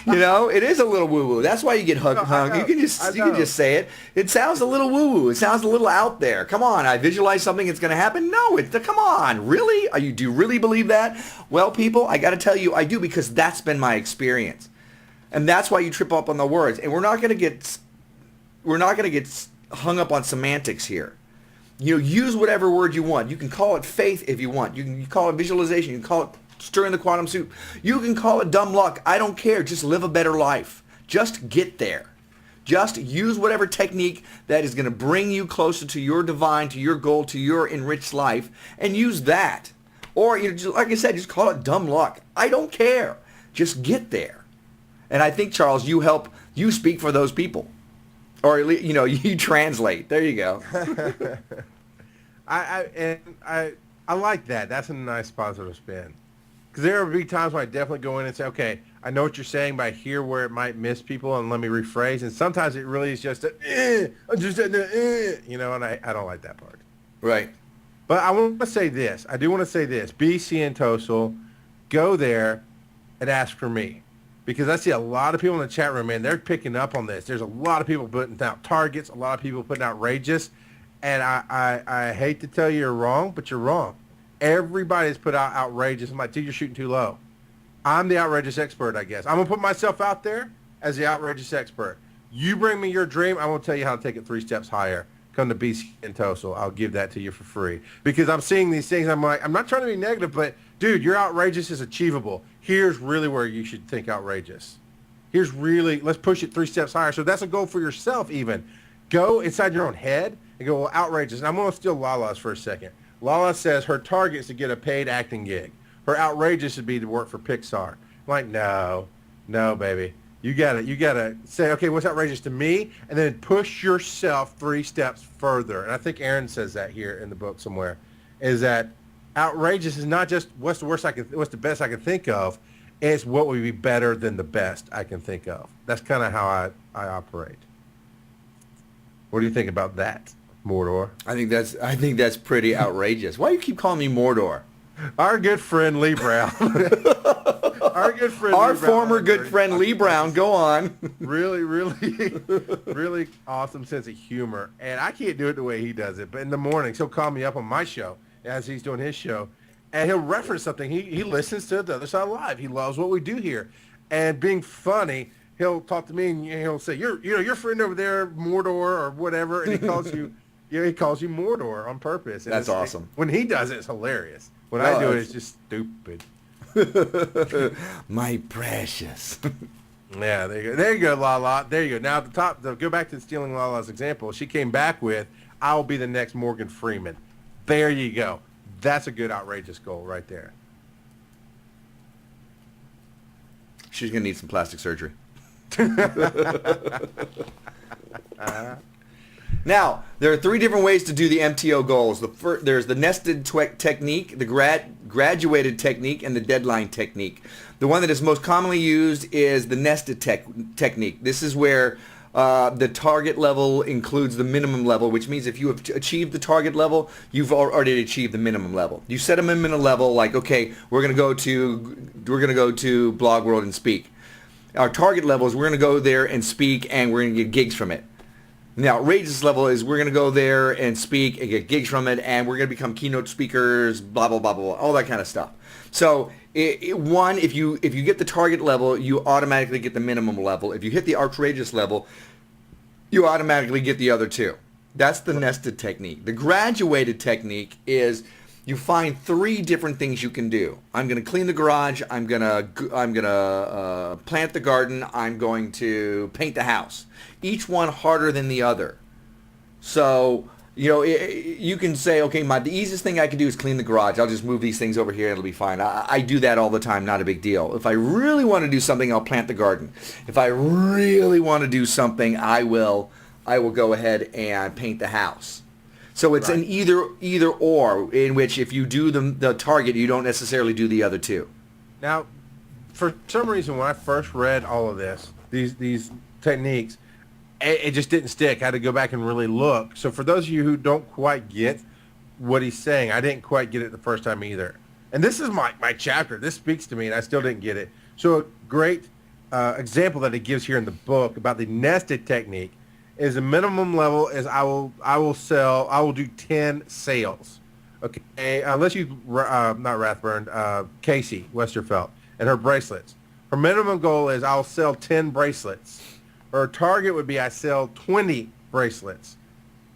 You know, it is a little woo woo. That's why you get hung. You can just say it. It sounds a little woo woo. It sounds a little out there. Come on, I visualize something that's going to happen. No, come on, really? Do you really believe that? Well, people, I got to tell you, I do, because that's been my experience. And that's why you trip up on the words. And we're not going to get hung up on semantics here. You know, use whatever word you want. You can call it faith if you want. You can call it visualization. You can call it stirring the quantum soup. You can call it dumb luck. I don't care. Just live a better life. Just get there. Just use whatever technique that is going to bring you closer to your divine, to your goal, to your enriched life, and use that. Or, you know, just, like I said, just call it dumb luck. I don't care. Just get there. And I think, Charles, you speak for those people. Or, you know, you translate. There you go. I like that. That's a nice positive spin. Because there will be times when I definitely go in and say, okay, I know what you're saying, but I hear where it might miss people, and let me rephrase. And sometimes it really is just you know, and I don't like that part. Right. But I want to say this. I do want to say this. BC and Tosol, go there and ask for me. Because I see a lot of people in the chat room, man, they're picking up on this. There's a lot of people putting out targets, a lot of people putting outrageous. And I hate to tell you you're wrong, but you're wrong. Everybody's put out outrageous. I'm like, dude, you're shooting too low. I'm the outrageous expert, I guess. I'm going to put myself out there as the outrageous expert. You bring me your dream, I will tell you how to take it 3 steps higher. Come to BC and Tosol. I'll give that to you for free. Because I'm seeing these things, I'm like, I'm not trying to be negative, but dude, your outrageous is achievable. Here's really where you should think outrageous. Here's really, let's push it 3 steps higher. So that's a goal for yourself even. Go inside your own head and go, well, outrageous. And I'm going to steal Lala's for a second. Lala says her target is to get a paid acting gig. Her outrageous would be to work for Pixar. I'm like, no, baby. You gotta say, okay, what's outrageous to me? And then push yourself 3 steps further. And I think Aaron says that here in the book somewhere, is that outrageous is not just what's the best I can think of. It's what would be better than the best I can think of. That's kind of how I operate. What do you think about that, Mordor? I think that's pretty outrageous. Why do you keep calling me Mordor? Our good friend Lee Brown. Our former good friend Lee Brown. Go on. Really awesome sense of humor. And I can't do it the way he does it. But in the mornings, he'll call me up on my show as he's doing his show. And he'll reference something. He listens to The Other Side Live. He loves what we do here. And being funny, he'll talk to me and he'll say, your friend over there, Mordor or whatever. And he calls you, he calls you Mordor on purpose. And that's awesome. When he does it, it's hilarious. When I do it, it's just stupid. My precious. Yeah, there you go, Lala. There you go. Now at the top, go back to stealing Lala's example. She came back with, I'll be the next Morgan Freeman. There you go. That's a good outrageous goal right there. She's going to need some plastic surgery. Now, there are 3 different ways to do the MTO goals. There's the nested technique, the graduated technique, and the deadline technique. The one that is most commonly used is the nested technique. This is where the target level includes the minimum level, which means if you have achieved the target level, you've already achieved the minimum level. You set a minimum level like, okay, we're going to go to Blog World and speak. Our target level is we're going to go there and speak, and we're going to get gigs from it. The outrageous level is we're going to go there and speak and get gigs from it, and we're going to become keynote speakers, blah, blah, blah, blah, all that kind of stuff. So, if you get the target level, you automatically get the minimum level. If you hit the outrageous level, you automatically get the other 2. That's the nested technique. The graduated technique is you find 3 different things you can do. I'm going to clean the garage. I'm going to plant the garden. I'm going to paint the house. Each one harder than the other. So, you can say, okay, the easiest thing I can do is clean the garage. I'll just move these things over here. It'll be fine. I do that all the time. Not a big deal. If I really want to do something, I'll plant the garden. If I really want to do something, I will go ahead and paint the house. So it's an either or, in which if you do the target, you don't necessarily do the other 2. Now, for some reason, when I first read all of these techniques, it just didn't stick. I had to go back and really look. So for those of you who don't quite get what he's saying, I didn't quite get it the first time either. And this is my chapter. This speaks to me, and I still didn't get it. So a great example that he gives here in the book about the nested technique is the minimum level is I will do 10 sales. Okay, let's use not Rathburn, Casey Westerfeld and her bracelets. Her minimum goal is I'll sell 10 bracelets. Her target would be I sell 20 bracelets.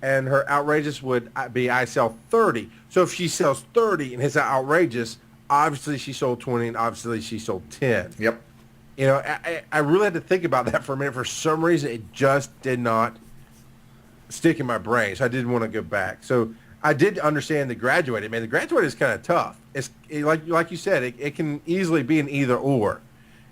And her outrageous would be I sell 30. So if she sells 30 and hits that outrageous, obviously she sold 20 and obviously she sold 10. Yep. I really had to think about that for a minute. For some reason, it just did not stick in my brain. So I didn't want to go back. So I did understand the graduated. Man, the graduated is kind of tough. It's like you said, it can easily be an either or.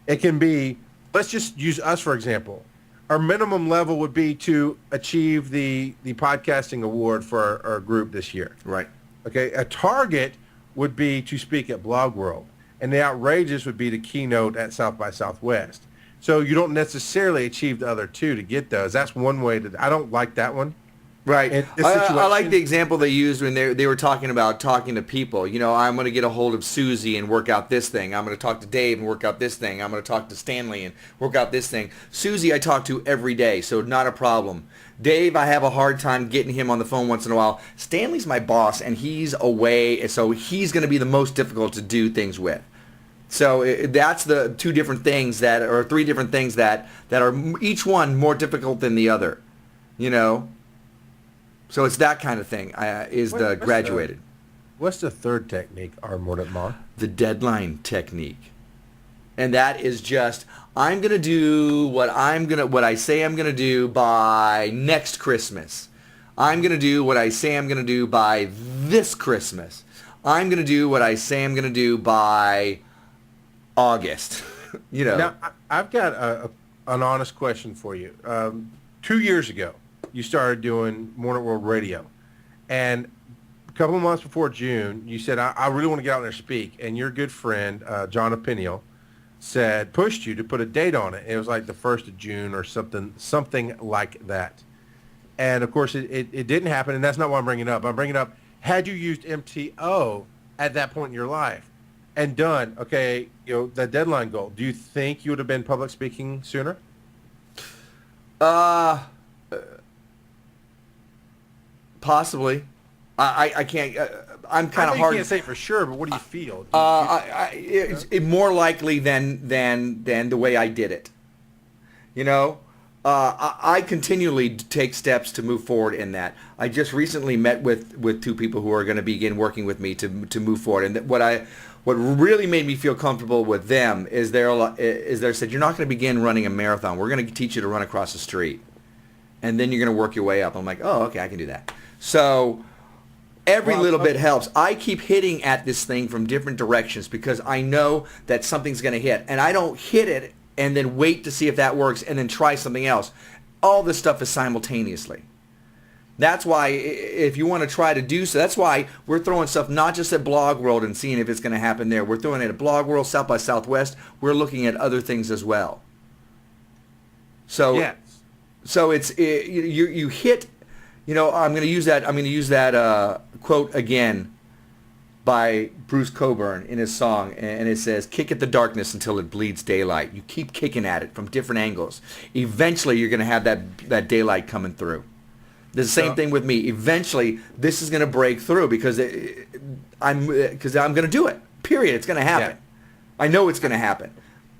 It can be, let's just use us for example. Our minimum level would be to achieve the podcasting award for our group this year. Right. Okay. A target would be to speak at Blog World. And the outrageous would be the keynote at South by Southwest. So you don't necessarily achieve the other 2 to get those. That's one way to. I don't like that one Right. in this I like situation. the example they used when they were talking about talking to people. You know, I'm going to get a hold of Susie and work out this thing. I'm going to talk to Dave and work out this thing. I'm going to talk to Stanley and work out this thing. Susie I talk to every day, so not a problem. Dave, I have a hard time getting him on the phone once in a while. Stanley's my boss, and he's away, so he's going to be the most difficult to do things with. So that's the two different things that, or three different things that are each one more difficult than the other. You know? So it's that kind of thing What's graduated. What's the third technique, our Mordant McFall? The deadline technique. And that is just, I'm going to do what I say I'm going to do by next Christmas. I'm going to do what I say I'm going to do by this Christmas. I'm going to do what I say I'm going to do by August. You know. Now, I've got an honest question for you. 2 years ago, you started doing Morning World Radio. And a couple of months before June, you said, I really want to get out there and speak. And your good friend, John Opiniel, pushed you to put a date on it. It was like the 1st of June or something like that. And, of course, it didn't happen, and that's not why I'm bringing it up. I'm bringing it up, had you used MTO at that point in your life and done, okay, you know, that deadline goal, do you think you would have been public speaking sooner? Possibly. I can't. I'm kind of hard. You can't say for sure, but what do you feel? It's more likely than the way I did it. You know, I continually take steps to move forward in that. I just recently met with two people who are going to begin working with me to move forward. And what really made me feel comfortable with them is they said, you're not going to begin running a marathon. We're going to teach you to run across the street, and then you're going to work your way up. I'm like, oh, okay, I can do that. So every little bit helps. I keep hitting at this thing from different directions because I know that something's going to hit. And I don't hit it and then wait to see if that works and then try something else. All this stuff is simultaneously. That's why if you want to try to do so, that's why we're throwing stuff not just at Blog World and seeing if it's going to happen there. We're throwing it at Blog World, South by Southwest. We're looking at other things as well. So, yes. So you hit. You know, I'm going to use that quote again by Bruce Cockburn in his song, and it says, "Kick at the darkness until it bleeds daylight." You keep kicking at it from different angles. Eventually, you're going to have that daylight coming through. The same thing with me. Eventually, this is going to break through because I'm going to do it. Period. It's going to happen. Yeah. I know it's going to happen.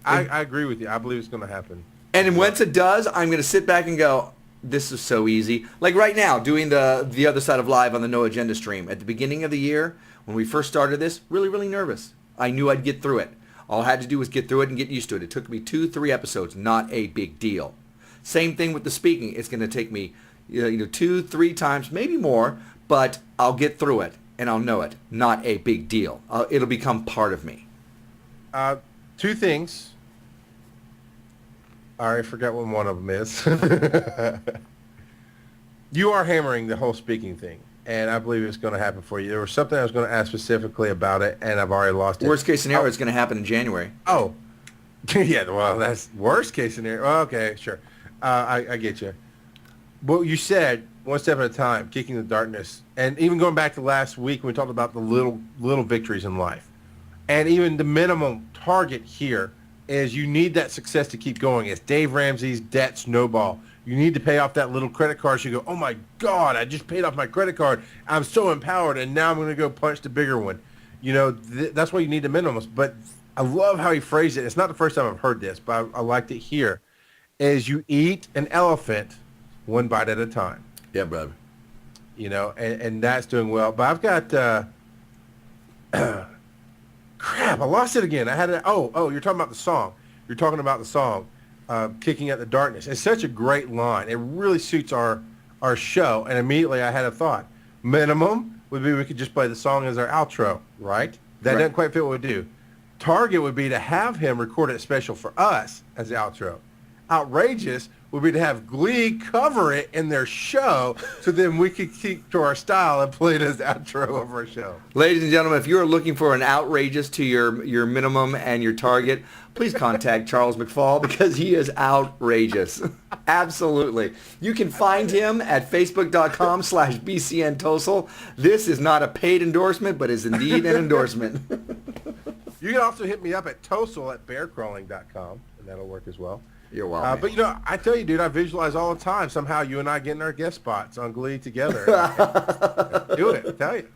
I agree with you. I believe it's going to happen. And once it does, I'm going to sit back and go, this is so easy. Like right now, doing the other side of live on the No Agenda stream. At the beginning of the year, when we first started this, really, really nervous. I knew I'd get through it. All I had to do was get through it and get used to it. It took me 2-3 episodes, not a big deal. Same thing with the speaking. It's going to take me 2-3 times, maybe more, but I'll get through it and I'll know it. Not a big deal. It'll become part of me. 2 things. I already forgot what one of them is. You are hammering the whole speaking thing, and I believe it's going to happen for you. There was something I was going to ask specifically about it, and I've already lost it. Worst case scenario, it's going to happen in January. Oh. Yeah, well, that's worst case scenario. Well, okay, sure. I get you. Well, you said one step at a time, kicking the darkness, and even going back to last week when we talked about the little victories in life, and even the minimum target here is you need that success to keep going. It's Dave Ramsey's debt snowball. You need to pay off that little credit card so you go, oh my God, I just paid off my credit card. I'm so empowered, and now I'm going to go punch the bigger one. You know, that's why you need the minimums. But I love how he phrased it. It's not the first time I've heard this, but I liked it here. Is you eat an elephant one bite at a time. Yeah, brother. You know, and that's doing well. But I've got... crap, I lost it again. I had it. Oh, you're talking about the song. You're talking about the song, Kicking at the Darkness. It's such a great line. It really suits our show. And immediately I had a thought. Minimum would be we could just play the song as our outro, right? That doesn't quite fit what we do. Target would be to have him record it special for us as the outro. outrageous would be to have Glee cover it in their show, so then we could keep to our style and play it as the outro of our show. Ladies and gentlemen, if you are looking for an outrageous to your minimum and your target, please contact Charles McFall because he is outrageous. Absolutely. You can find him at facebook.com/BCN Tosol. This is not a paid endorsement, but is indeed an endorsement. You can also hit me up at Tosol@bearcrawling.com, and that'll work as well. You're welcome. But, I tell you, dude, I visualize all the time somehow you and I getting our guest spots on Glee together. Do it, I tell you.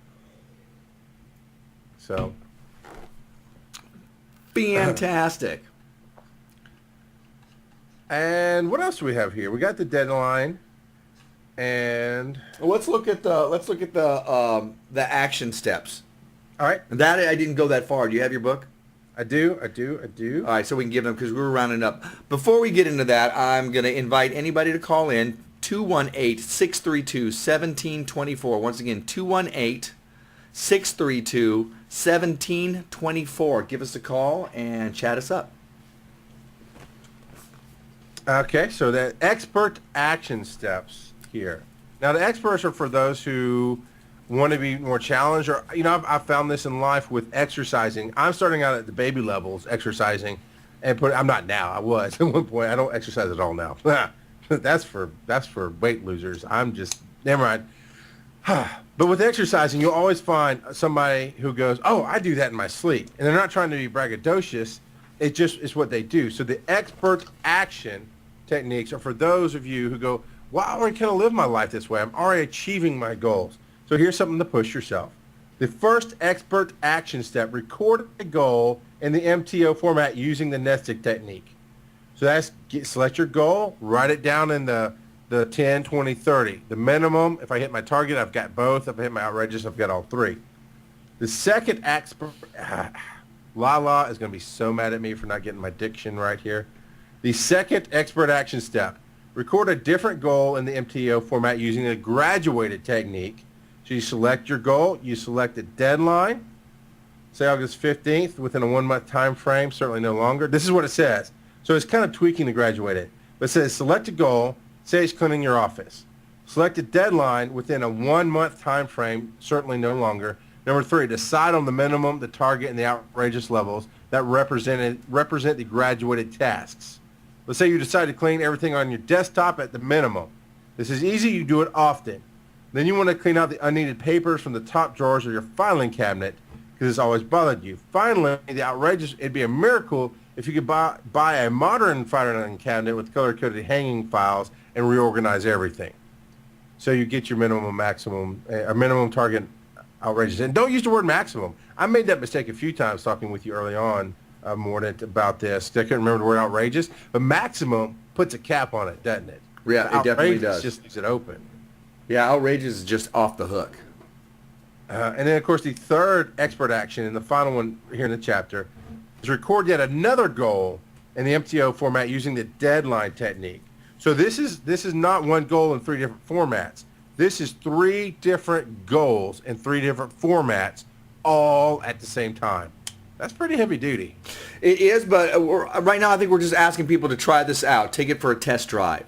So. Fantastic. And what else do we have here? We got the deadline, and Well, let's look at the action steps. all right, That I didn't go that far. Do you have your book? I do. All right, so we can give them because we were rounding up. Before we get into that, I'm going to invite anybody to call in 218-632-1724. Once again, 218-632-1724. Give us a call and chat us up. Okay, so the expert action steps here. Now, the experts are for those who want to be more challenged, or I've found this in life with exercising. I'm starting out at the baby levels, exercising, and I'm not now. I was at one point. I don't exercise at all now. That's for weight losers. I'm just never mind. But with exercising, you'll always find somebody who goes, "Oh, I do that in my sleep," and they're not trying to be braggadocious. It just is what they do. So the expert action techniques are for those of you who go, "Well, I already kind of live my life this way. I'm already achieving my goals." So here's something to push yourself. The first expert action step: record a goal in the MTO format using the nested technique. So that's select your goal, write it down in the 10, 20, 30. The minimum, if I hit my target, I've got both. If I hit my outrageous, I've got all three. The second expert, Lala is going to be so mad at me for not getting my diction right here. The second expert action step: record a different goal in the MTO format using a graduated technique. So you select your goal, you select a deadline, say August 15th, within a 1-month time frame, certainly no longer. This is what it says. So it's kind of tweaking the graduated. But it says select a goal, say it's cleaning your office. Select a deadline within a 1-month time frame, certainly no longer. Number 3, decide on the minimum, the target, and the outrageous levels that represent the graduated tasks. Let's say you decide to clean everything on your desktop at the minimum. This is easy, you do it often. Then you want to clean out the unneeded papers from the top drawers of your filing cabinet because it's always bothered you. Finally, the outrageous, it'd be a miracle if you could buy a modern filing cabinet with color-coded hanging files and reorganize everything. So you get your minimum, maximum, a minimum, target, outrageous. And don't use the word maximum. I made that mistake a few times talking with you early on, Mordant, about this. I couldn't remember the word outrageous. But maximum puts a cap on it, doesn't it? Yeah, it definitely does. Outrageous just leaves it open. Yeah, outrageous is just off the hook. And then, of course, the third expert action, and the final one here in the chapter, is record yet another goal in the MTO format using the deadline technique. So this is not one goal in 3 different formats. This is 3 different goals in 3 different formats, all at the same time. That's pretty heavy duty. It is, but right now I think we're just asking people to try this out. Take it for a test drive.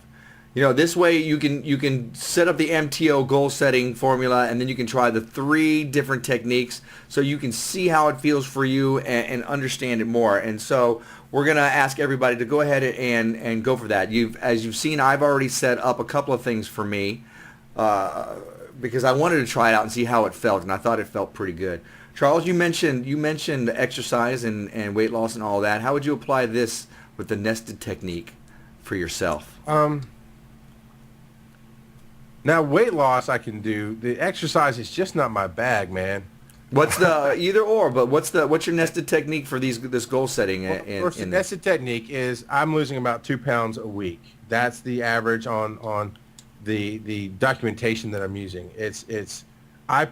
This way you can set up the MTO goal setting formula, and then you can try the 3 different techniques so you can see how it feels for you and understand it more. And so we're going to ask everybody to go ahead and go for that. As you've seen, I've already set up a couple of things for me because I wanted to try it out and see how it felt, and I thought it felt pretty good. Charles, you mentioned exercise and weight loss and all that. How would you apply this with the nested technique for yourself? Now, weight loss I can do. The exercise is just not my bag, man. What's the either or? But what's your nested technique for this goal setting? The nested technique is I'm losing about 2 pounds a week. That's the average on the documentation that I'm using. I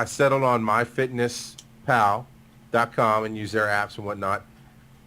settled on myfitnesspal.com and use their apps and whatnot.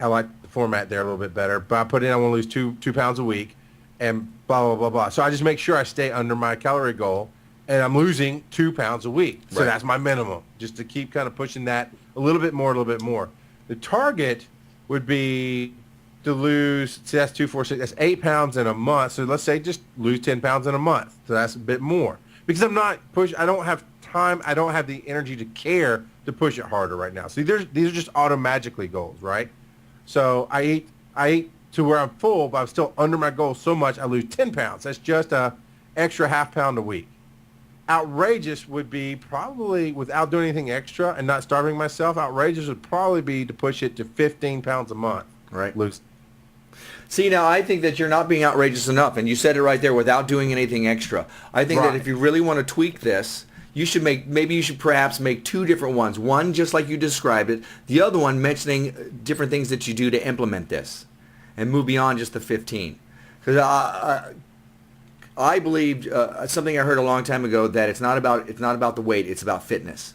I like the format there a little bit better. But I put in I want to lose 2 pounds a week and blah, blah, blah, blah. So I just make sure I stay under my calorie goal, and I'm losing 2 pounds a week. So that's my minimum, just to keep kind of pushing that a little bit more, a little bit more. The target would be to lose, see, that's 2, 4, 6, that's 8 pounds in a month. So let's say just lose 10 pounds in a month. So that's a bit more. Because I'm not I don't have time, I don't have the energy to care to push it harder right now. See, these are just automatically goals, right? So I eat to where I'm full, but I'm still under my goal so much I lose 10 pounds. That's just a extra half pound a week. Outrageous would be probably, without doing anything extra and not starving myself, outrageous would probably be to push it to 15 pounds a month. Right. Lose. See, now I think that you're not being outrageous enough, and you said it right there, without doing anything extra. I think that if you really want to tweak this, you should perhaps make 2 different ones. One, just like you described it. The other one, mentioning different things that you do to implement this and move beyond just the 15. Because I believe something I heard a long time ago, that it's not about the weight, it's about fitness.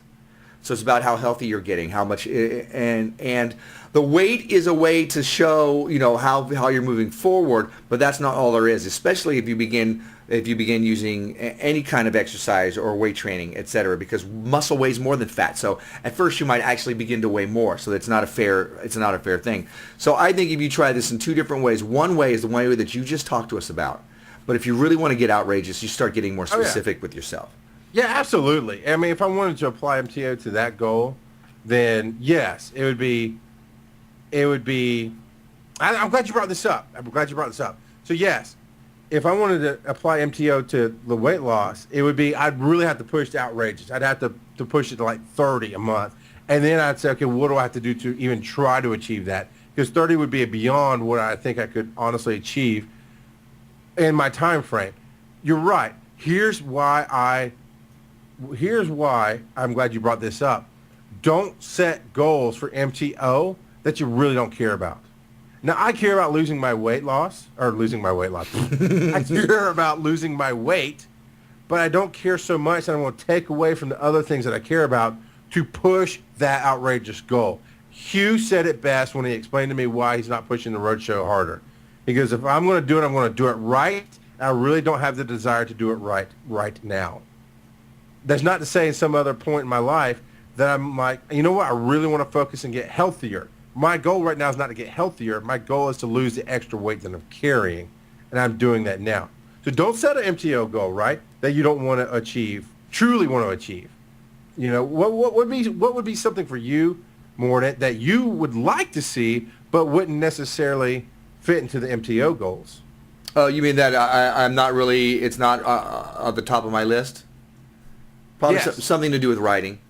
So it's about how healthy you're getting, how much, and the weight is a way to show, how you're moving forward, but that's not all there is, especially if you begin using any kind of exercise or weight training, etc., because muscle weighs more than fat. So at first you might actually begin to weigh more, so it's not a fair thing. So I think if you try this in 2 different ways, one way is the way that you just talked to us about. But if you really want to get outrageous, you start getting more specific with yourself. Yeah, absolutely. I mean, if I wanted to apply MTO to that goal, then yes, it would be. I'm glad you brought this up. So yes, if I wanted to apply MTO to the weight loss, it would be, I'd really have to push to outrageous. I'd have to push it to like 30 a month. And then I'd say, okay, what do I have to do to even try to achieve that? Because 30 would be beyond what I think I could honestly achieve in my time frame. You're right. Here's why I'm glad you brought this up. Don't set goals for MTO that you really don't care about. Now, I care about losing my weight. I care about losing my weight, but I don't care so much that I'm going to take away from the other things that I care about to push that outrageous goal. Hugh said it best when he explained to me why he's not pushing the roadshow harder. He goes, if I'm going to do it, I'm going to do it right. I really don't have the desire to do it right now. That's not to say in some other point in my life that I'm like, you know what, I really want to focus and get healthier. My goal right now is not to get healthier. My goal is to lose the extra weight that I'm carrying, and I'm doing that now. So don't set an MTO goal, right, that you don't want to achieve, truly want to achieve. What would be something for you, Mordant, that you would like to see but wouldn't necessarily fit into the MTO goals? Oh, you mean that I'm not really, it's not at the top of my list? Probably Yes. something to do with writing.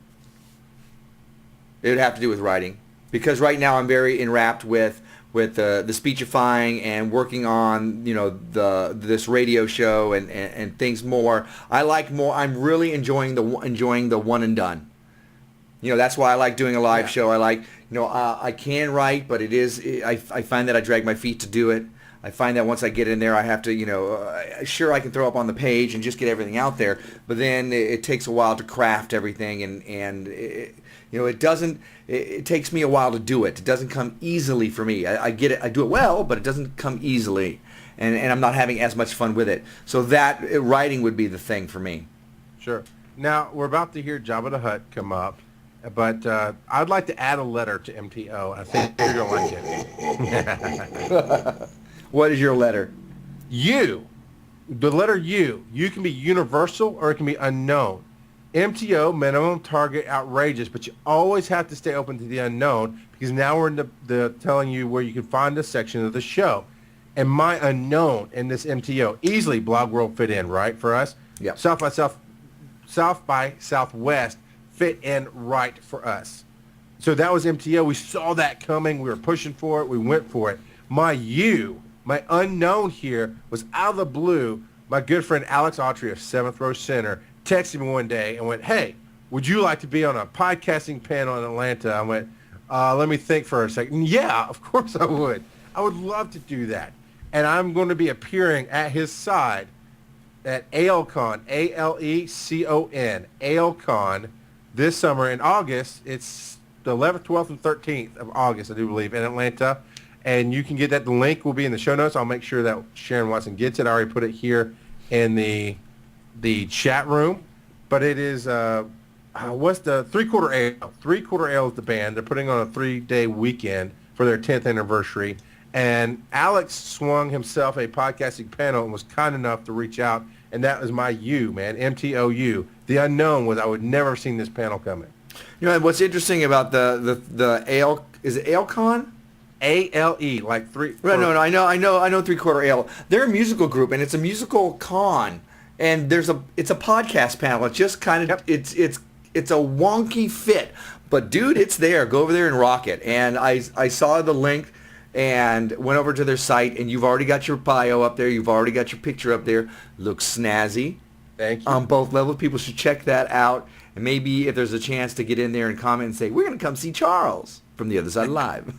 It would have to do with writing. Because right now I'm very enwrapped with the speechifying and working on, this radio show and things more. I'm really enjoying the one and done. That's why I like doing a live show. I like, I can write, but I find that I drag my feet to do it. I find that once I get in there, I have to, sure, I can throw up on the page and just get everything out there, but then it takes a while to craft everything, and it takes me a while to do it. It doesn't come easily for me. I get it, I do it well, but it doesn't come easily, and I'm not having as much fun with it. So that writing would be the thing for me. Sure. Now, we're about to hear Jabba the Hutt come up, but I'd like to add a letter to MTO. I think you're going to like it. What is your letter? U. The letter U. U can be universal or it can be unknown. MTO, minimum target, outrageous, but you always have to stay open to the unknown, because now we're in the telling you where you can find this section of the show. And my unknown in this MTO, easily Blog World fit in, right, for us? Yeah. South by Southwest fit in right for us. So that was MTO. We saw that coming. We were pushing for it. We went for it. My U, my unknown here, was out of the blue. My good friend Alex Autry of 7th Row Center texted me one day and went, hey, would you like to be on a podcasting panel in Atlanta? I went, let me think for a second. Yeah, of course I would. I would love to do that. And I'm going to be appearing at his side at ALCon, ALECON, ALCon, this summer in August. It's the 11th, 12th, and 13th of August, I do believe, in Atlanta. And you can get that. The link will be in the show notes. I'll make sure that Sharyn Watson gets it. I already put it here in the chat room. But it is, what's the 3/4 Ale? 3/4 Ale is the band. They're putting on a 3-day weekend for their 10th anniversary. And Alex swung himself a podcasting panel and was kind enough to reach out. And that was my U, man, MTOU. The unknown was I would never have seen this panel coming. You know, what's interesting about the Ale, is it AleCon? ALE, like three. Right, no, I know 3/4 Ale. They're a musical group, and it's a musical con, and it's a podcast panel. It's just kind of it's a wonky fit, but dude, it's there. Go over there and rock it. And I saw the link and went over to their site, and you've already got your bio up there. You've already got your picture up there. Looks snazzy. Thank you. On both levels, people should check that out. And maybe if there's a chance to get in there and comment and say, we're going to come see Charles from the other side live.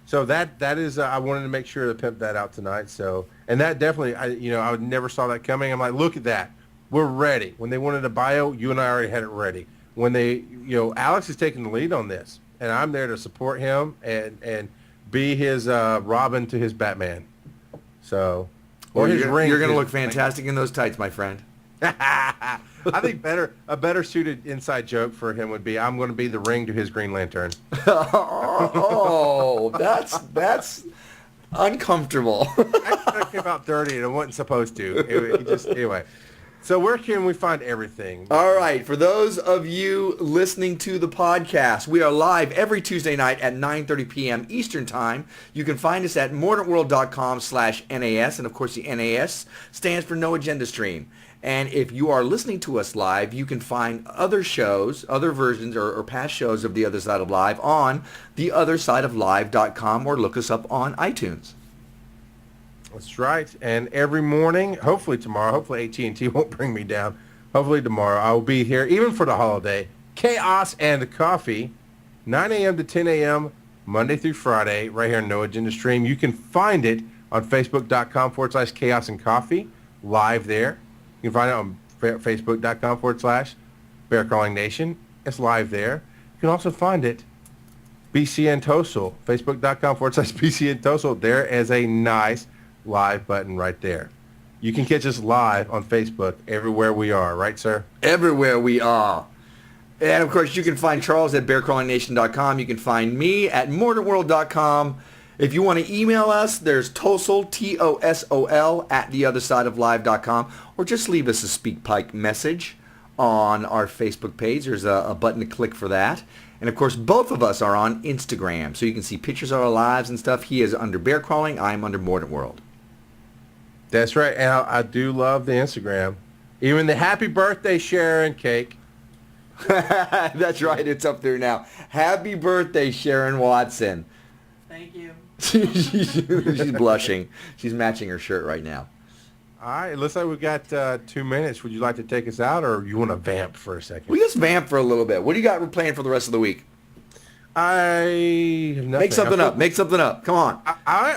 So that is I wanted to make sure to pimp that out tonight. So, and that definitely I would never saw that coming. I'm like, look at that, we're ready. When they wanted a bio, you and I already had it ready. When they Alex is taking the lead on this, and I'm there to support him and be his Robin to his Batman. So, Or his ring. you're going to look fantastic in those tights, my friend. I think a better suited inside joke for him would be, I'm going to be the ring to his Green Lantern. Oh, that's uncomfortable. That came out dirty and it wasn't supposed to. Anyway. So where can we find everything? All right. For those of you listening to the podcast, we are live every Tuesday night at 9:30 p.m. Eastern Time. You can find us at mordantworld.com/NAS. And, of course, the NAS stands for No Agenda Stream. And if you are listening to us live, you can find other shows, other versions or past shows of The Other Side of Live on theothersideoflive.com or look us up on iTunes. That's right. And every morning, hopefully tomorrow, hopefully AT&T won't bring me down. Hopefully tomorrow I will be here, even for the holiday. Chaos and Coffee, 9 a.m. to 10 a.m., Monday through Friday, right here on No Agenda Stream. You can find it on Facebook.com/Chaos and Coffee, live there. You can find it on Facebook.com/Bear Crawling Nation. It's live there. You can also find it BCN Tosol, Facebook.com/BCN Tosol. There is a nice live button right there. You can catch us live on Facebook everywhere we are, right, sir? Everywhere we are. And, of course, you can find Charles at bearcrawlingnation.com. You can find me at mordantworld.com. If you want to email us, there's Tosol, Tosol, at theothersideoflive.com, or just leave us a SpeakPipe message on our Facebook page. There's a button to click for that. And, of course, both of us are on Instagram, so you can see pictures of our lives and stuff. He is under Bear Crawling. I'm under Mordant World. That's right. And I do love the Instagram. Even the happy birthday, Sharyn cake. That's right. It's up there now. Happy birthday, Sharyn Watson. Thank you. She's blushing. She's matching her shirt right now. All right. It looks like we've got 2 minutes. Would you like to take us out, or you want to vamp for a second? We just vamp for a little bit. What do you got planned for the rest of the week? I have nothing. Make something up. Make something up. Come on.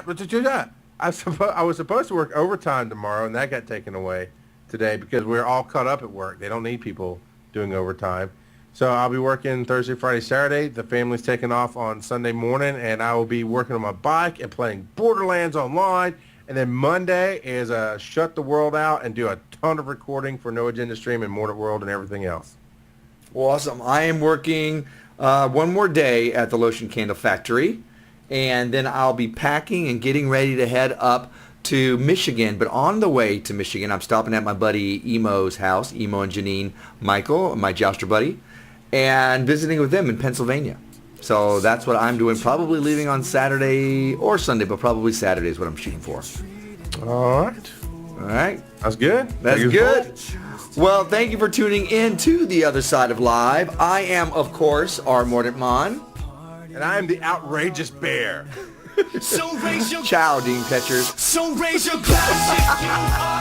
Let's do that. I was supposed to work overtime tomorrow, and that got taken away today because we're all caught up at work. They don't need people doing overtime. So I'll be working Thursday, Friday, Saturday. The family's taking off on Sunday morning, and I will be working on my bike and playing Borderlands online. And then Monday is shut the world out and do a ton of recording for No Agenda Stream and Mordant World and everything else. Awesome. I am working one more day at the Lotion Candle Factory, and then I'll be packing and getting ready to head up to Michigan. But on the way to Michigan, I'm stopping at my buddy Emo's house, Emo and Janine Michael, my jouster buddy, and visiting with them in Pennsylvania. So that's what I'm doing, probably leaving on Saturday or Sunday, but probably Saturday is what I'm shooting for. All right. All right. That's good. That's good. Well, thank you for tuning in to The Other Side of Live. I am, of course, our Mordant Mon. And I am the outrageous bear. So raise your Ciao, Dean Petchers. So raise your glass if you are